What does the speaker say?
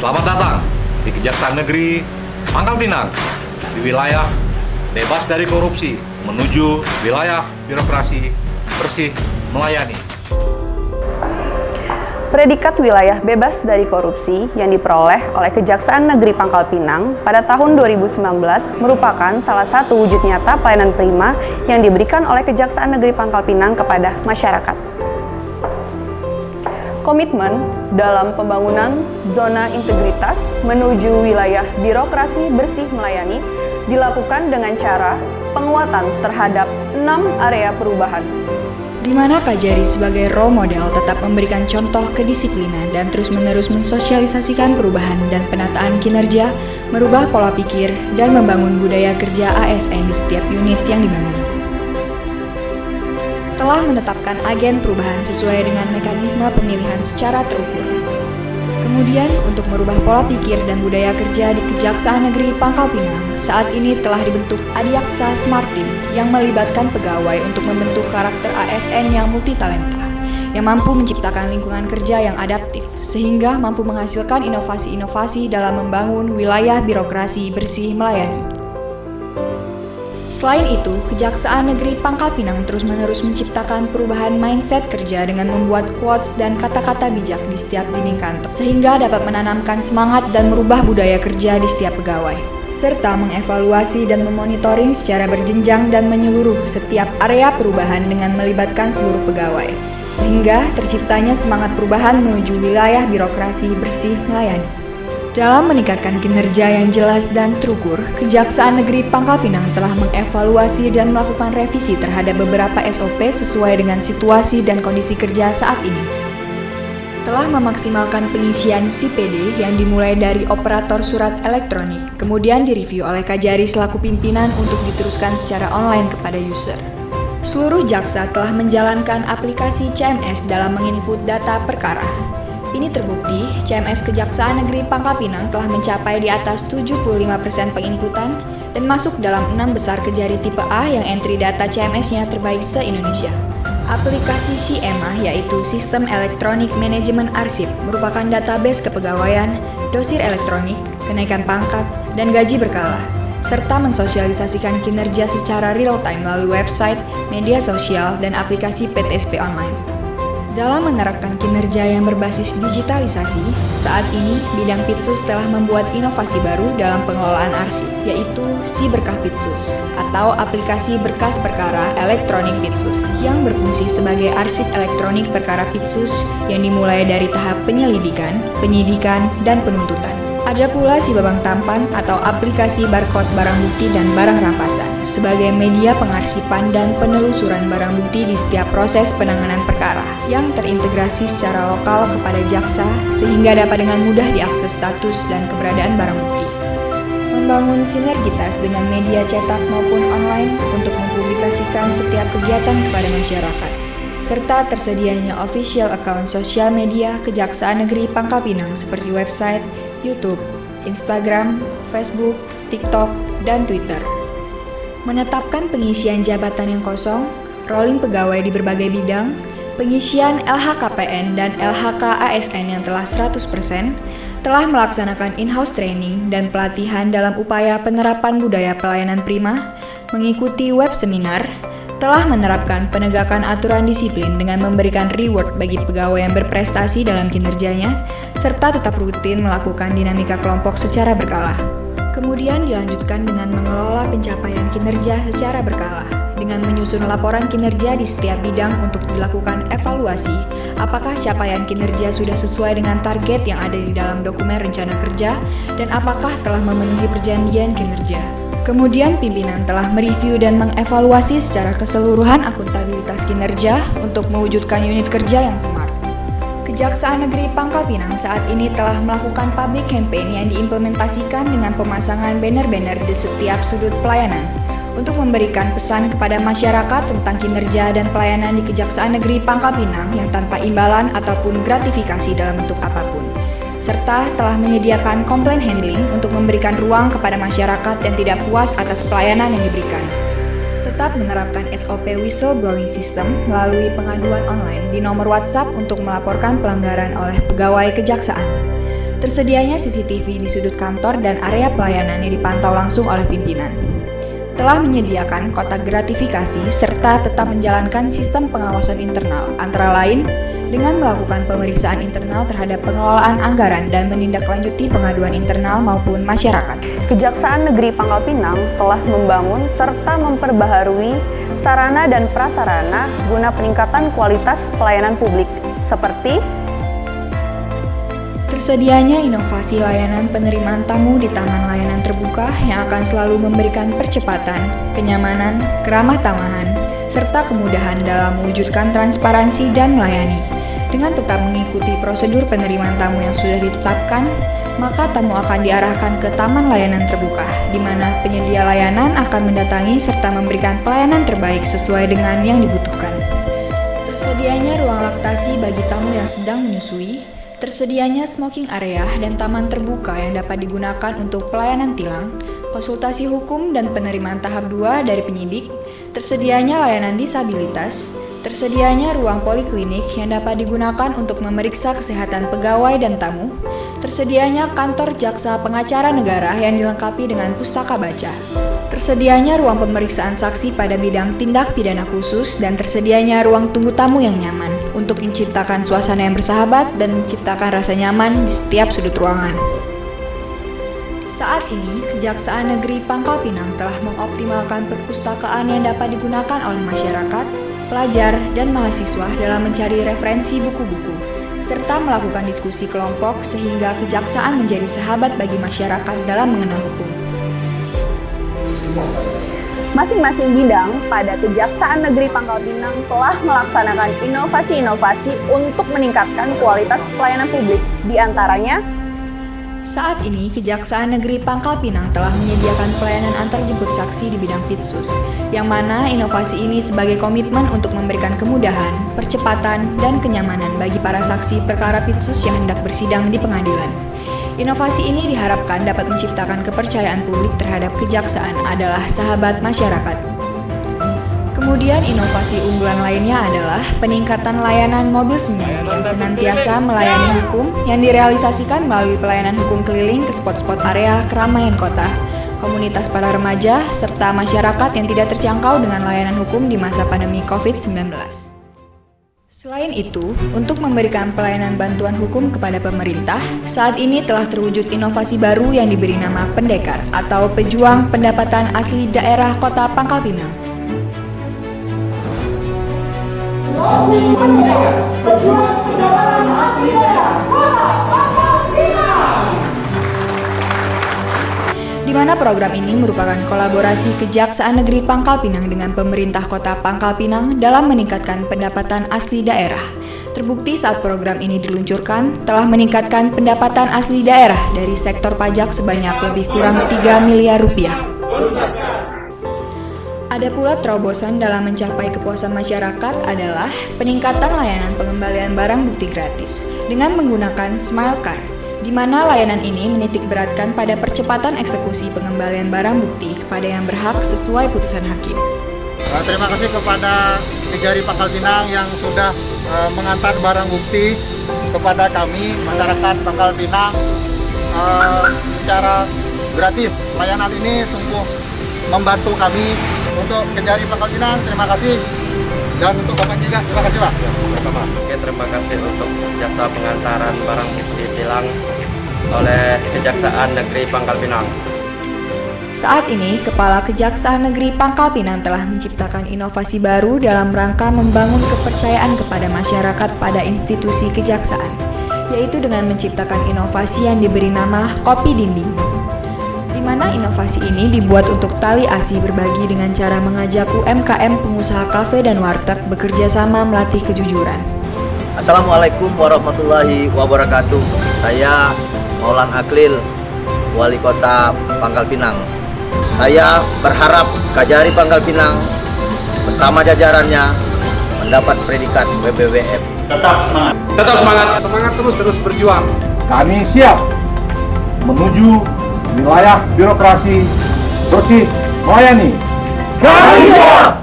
Selamat datang di Kejaksaan Negeri Pangkal Pinang, di wilayah bebas dari korupsi menuju wilayah birokrasi bersih melayani. Predikat wilayah bebas dari korupsi yang diperoleh oleh Kejaksaan Negeri Pangkal Pinang pada tahun 2019 merupakan salah satu wujud nyata pelayanan prima yang diberikan oleh Kejaksaan Negeri Pangkal Pinang kepada masyarakat. Komitmen dalam pembangunan zona integritas menuju wilayah birokrasi bersih melayani dilakukan dengan cara penguatan terhadap 6 area perubahan, di mana Kajari sebagai role model tetap memberikan contoh kedisiplinan dan terus-menerus mensosialisasikan perubahan dan penataan kinerja, merubah pola pikir, dan membangun budaya kerja ASN di setiap unit yang dibangun. Telah menetapkan agen perubahan sesuai dengan mekanisme pemilihan secara terukur. Kemudian, untuk merubah pola pikir dan budaya kerja di Kejaksaan Negeri Pangkal Pinang, saat ini telah dibentuk Adiaksa Smart Team yang melibatkan pegawai untuk membentuk karakter ASN yang multitalenta, yang mampu menciptakan lingkungan kerja yang adaptif, sehingga mampu menghasilkan inovasi-inovasi dalam membangun wilayah birokrasi bersih melayani. Selain itu, Kejaksaan Negeri Pangkal Pinang terus-menerus menciptakan perubahan mindset kerja dengan membuat quotes dan kata-kata bijak di setiap dinding kantor, sehingga dapat menanamkan semangat dan merubah budaya kerja di setiap pegawai, serta mengevaluasi dan memonitoring secara berjenjang dan menyeluruh setiap area perubahan dengan melibatkan seluruh pegawai, sehingga terciptanya semangat perubahan menuju wilayah birokrasi bersih melayani. Dalam meningkatkan kinerja yang jelas dan terukur, Kejaksaan Negeri Pangkal Pinang telah mengevaluasi dan melakukan revisi terhadap beberapa SOP sesuai dengan situasi dan kondisi kerja saat ini. Telah memaksimalkan pengisian CPD yang dimulai dari operator surat elektronik, kemudian direview oleh Kajari selaku pimpinan untuk diteruskan secara online kepada user. Seluruh jaksa telah menjalankan aplikasi CMS dalam menginput data perkara. Ini terbukti, CMS Kejaksaan Negeri Pangkal Pinang telah mencapai di atas 75% penginputan dan masuk dalam 6 besar Kejari tipe A yang entry data CMS-nya terbaik se-Indonesia. Aplikasi SIEMA, yaitu Sistem Elektronik Manajemen Arsip, merupakan database kepegawaian, dosir elektronik, kenaikan pangkat, dan gaji berkala, serta mensosialisasikan kinerja secara real-time melalui website, media sosial, dan aplikasi PTSP online. Dalam menerapkan kinerja yang berbasis digitalisasi, saat ini bidang Pitsus telah membuat inovasi baru dalam pengelolaan arsip, yaitu Si Berkah Pitsus atau aplikasi berkas perkara elektronik Pitsus yang berfungsi sebagai arsip elektronik perkara Pitsus yang dimulai dari tahap penyelidikan, penyidikan, dan penuntutan. Ada pula Si Babang Tampan atau aplikasi barcode barang bukti dan barang rampasan sebagai media pengarsipan dan penelusuran barang bukti di setiap proses penanganan perkara yang terintegrasi secara lokal kepada jaksa sehingga dapat dengan mudah diakses status dan keberadaan barang bukti. Membangun sinergitas dengan media cetak maupun online untuk mempublikasikan setiap kegiatan kepada masyarakat, serta tersedianya official account sosial media Kejaksaan Negeri Pangkal Pinang seperti website, YouTube, Instagram, Facebook, TikTok, dan Twitter. Menetapkan pengisian jabatan yang kosong, rolling pegawai di berbagai bidang, pengisian LHKPN dan LHK ASN yang telah 100%, telah melaksanakan in-house training dan pelatihan dalam upaya penerapan budaya pelayanan prima, mengikuti web seminar, telah menerapkan penegakan aturan disiplin dengan memberikan reward bagi pegawai yang berprestasi dalam kinerjanya, serta tetap rutin melakukan dinamika kelompok secara berkala. Kemudian dilanjutkan dengan mengelola pencapaian kinerja secara berkala, dengan menyusun laporan kinerja di setiap bidang untuk dilakukan evaluasi, apakah capaian kinerja sudah sesuai dengan target yang ada di dalam dokumen rencana kerja, dan apakah telah memenuhi perjanjian kinerja. Kemudian pimpinan telah mereview dan mengevaluasi secara keseluruhan akuntabilitas kinerja untuk mewujudkan unit kerja yang smart. Kejaksaan Negeri Pangkal Pinang saat ini telah melakukan public campaign yang diimplementasikan dengan pemasangan banner-banner di setiap sudut pelayanan untuk memberikan pesan kepada masyarakat tentang kinerja dan pelayanan di Kejaksaan Negeri Pangkal Pinang yang tanpa imbalan ataupun gratifikasi dalam bentuk apapun, serta telah menyediakan complaint handling untuk memberikan ruang kepada masyarakat yang tidak puas atas pelayanan yang diberikan. Tetap menerapkan SOP whistleblowing system melalui pengaduan online di nomor WhatsApp untuk melaporkan pelanggaran oleh pegawai kejaksaan. Tersedianya CCTV di sudut kantor dan area pelayanan yang dipantau langsung oleh pimpinan. Telah menyediakan kotak gratifikasi serta tetap menjalankan sistem pengawasan internal, antara lain dengan melakukan pemeriksaan internal terhadap pengelolaan anggaran dan menindaklanjuti pengaduan internal maupun masyarakat. Kejaksaan Negeri Pangkal Pinang telah membangun serta memperbaharui sarana dan prasarana guna peningkatan kualitas pelayanan publik, seperti tersedianya inovasi layanan penerimaan tamu di Taman Layanan Terbuka yang akan selalu memberikan percepatan, kenyamanan, keramah tamahan, serta kemudahan dalam mewujudkan transparansi dan melayani. Dengan tetap mengikuti prosedur penerimaan tamu yang sudah ditetapkan, maka tamu akan diarahkan ke Taman Layanan Terbuka, di mana penyedia layanan akan mendatangi serta memberikan pelayanan terbaik sesuai dengan yang dibutuhkan. Tersedianya ruang laktasi bagi tamu yang sedang menyusui, tersedianya smoking area dan taman terbuka yang dapat digunakan untuk pelayanan tilang, konsultasi hukum dan penerimaan tahap 2 dari penyidik, tersedianya layanan disabilitas, tersedianya ruang poliklinik yang dapat digunakan untuk memeriksa kesehatan pegawai dan tamu, tersedianya kantor jaksa pengacara negara yang dilengkapi dengan pustaka baca, tersedianya ruang pemeriksaan saksi pada bidang tindak pidana khusus, dan tersedianya ruang tunggu tamu yang nyaman untuk menciptakan suasana yang bersahabat dan menciptakan rasa nyaman di setiap sudut ruangan. Saat ini, Kejaksaan Negeri Pangkal Pinang telah mengoptimalkan perpustakaan yang dapat digunakan oleh masyarakat, pelajar, dan mahasiswa dalam mencari referensi buku-buku, serta melakukan diskusi kelompok sehingga kejaksaan menjadi sahabat bagi masyarakat dalam mengenal hukum. masing-masing bidang pada Kejaksaan Negeri Pangkal Pinang telah melaksanakan inovasi-inovasi untuk meningkatkan kualitas pelayanan publik. Di antaranya, saat ini, Kejaksaan Negeri Pangkal Pinang telah menyediakan pelayanan antarjemput saksi di bidang Pitsus, yang mana inovasi ini sebagai komitmen untuk memberikan kemudahan, percepatan, dan kenyamanan bagi para saksi perkara Pitsus yang hendak bersidang di pengadilan. Inovasi ini diharapkan dapat menciptakan kepercayaan publik terhadap kejaksaan adalah sahabat masyarakat. Kemudian inovasi unggulan lainnya adalah peningkatan layanan mobil sendiri yang senantiasa melayani hukum yang direalisasikan melalui pelayanan hukum keliling ke spot-spot area keramaian kota, komunitas para remaja, serta masyarakat yang tidak terjangkau dengan layanan hukum di masa pandemi COVID-19. Selain itu, untuk memberikan pelayanan bantuan hukum kepada pemerintah, saat ini telah terwujud inovasi baru yang diberi nama Pendekar atau Pejuang Pendapatan Asli Daerah Kota Pangkal Pinang. Launching Pendekar, Pejuang Pendapatan Asli Daerah Kota Pangkal Pinang, di mana program ini merupakan kolaborasi Kejaksaan Negeri Pangkal Pinang dengan pemerintah Kota Pangkal Pinang dalam meningkatkan pendapatan asli daerah. Terbukti saat program ini diluncurkan, telah meningkatkan pendapatan asli daerah dari sektor pajak sebanyak lebih kurang 3 miliar rupiah. Ada pula terobosan dalam mencapai kepuasan masyarakat adalah peningkatan layanan pengembalian barang bukti gratis dengan menggunakan Smile Card, di mana layanan ini menitik beratkan pada percepatan eksekusi pengembalian barang bukti kepada yang berhak sesuai putusan hakim. Terima kasih kepada Kejari Pangkal Pinang yang sudah mengantar barang bukti kepada kami, masyarakat Pangkal Pinang, secara gratis. Layanan ini sungguh membantu kami. Untuk Kejari Pangkal Pinang, terima kasih. Dan untuk Bapak juga, terima kasih Pak. Oke, terima kasih untuk jasa pengantaran barang bukti tilang oleh Kejaksaan Negeri Pangkal Pinang. Saat ini, Kepala Kejaksaan Negeri Pangkal Pinang telah menciptakan inovasi baru dalam rangka membangun kepercayaan kepada masyarakat pada institusi kejaksaan, yaitu dengan menciptakan inovasi yang diberi nama Kopi Dinding, di mana inovasi ini dibuat untuk tali asi berbagi dengan cara mengajak UMKM pengusaha kafe dan warteg bekerja sama melatih kejujuran. Assalamualaikum warahmatullahi wabarakatuh. Saya Maulan Aklil, Wali Kota Pangkal Pinang. Saya berharap Kejari Pangkal Pinang bersama jajarannya mendapat predikat WBWM. Tetap semangat. Tetap semangat. Semangat terus berjuang. Kami siap menuju wilayah birokrasi bersih melayani. Kami siap!